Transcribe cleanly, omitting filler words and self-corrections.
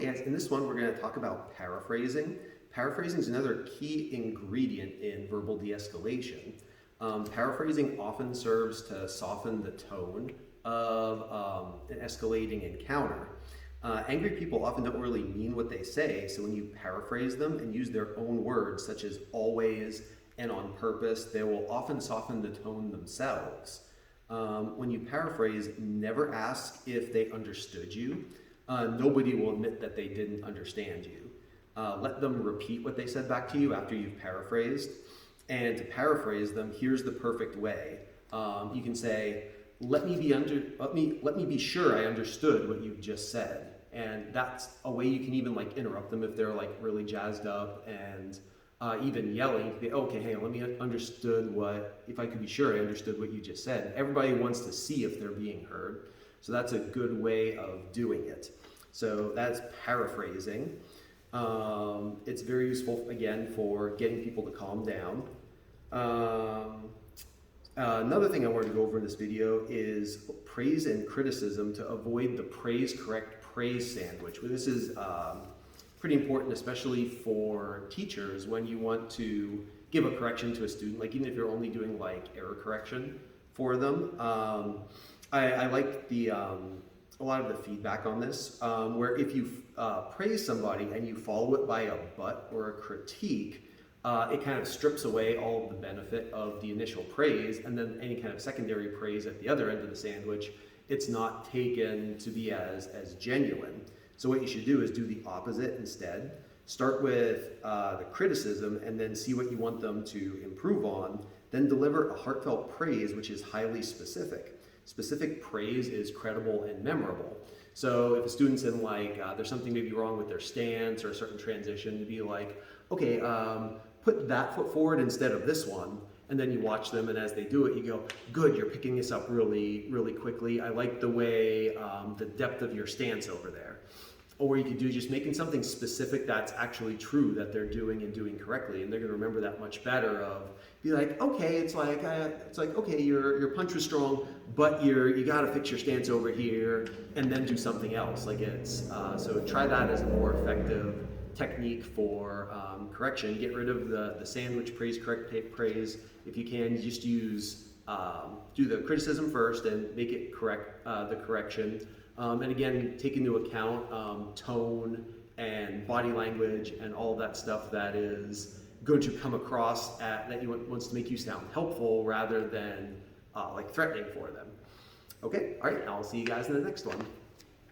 Okay, guys, in this one we're going to talk about paraphrasing. Paraphrasing is another key ingredient in verbal de-escalation. Paraphrasing often serves to soften the tone of an escalating encounter. Angry people often don't really mean what they say, so when you paraphrase them and use their own words, such as always and on purpose, they will often soften the tone themselves. When you paraphrase, never ask if they understood you. Nobody will admit that they didn't understand you. Let them repeat what they said back to you after you've paraphrased. And to paraphrase them, here's the perfect way. You can say, let me be sure I understood what you've just said. And that's a way you can even interrupt them if they're really jazzed up and even yelling. Okay, hang on, let me if I could be sure I understood what you just said. Everybody wants to see if they're being heard. So that's a good way of doing it. So that's paraphrasing. It's very useful, again, for getting people to calm down. Another thing I wanted to go over in this video is praise and criticism to avoid the praise-correct praise sandwich. This is pretty important, especially for teachers when you want to give a correction to a student, even if you're only doing error correction for them. I like a lot of the feedback on this, where if you praise somebody and you follow it by a but or a critique, it kind of strips away all of the benefit of the initial praise, and then any kind of secondary praise at the other end of the sandwich, it's not taken to be as genuine. So what you should do is do the opposite instead. Start with the criticism and then see what you want them to improve on. Then deliver a heartfelt praise, which is highly specific. Specific praise is credible and memorable. So if a student's in there's something maybe wrong with their stance or a certain transition, to be okay, put that foot forward instead of this one. And then you watch them, and as they do it, you go, good, you're picking this up really, really quickly. I like the way, the depth of your stance over there. Or you could do just making something specific that's actually true that they're doing and doing correctly, and they're going to remember that much better. Be okay, it's okay, your punch was strong, but you got to fix your stance over here, and then do something else. So try that as a more effective technique for correction. Get rid of the sandwich praise, correct praise. If you can, just use do the criticism first and make it correct the correction. And again, take into account tone and body language and all that stuff that is going to come across that wants to make you sound helpful rather than threatening for them. Okay, all right, I'll see you guys in the next one.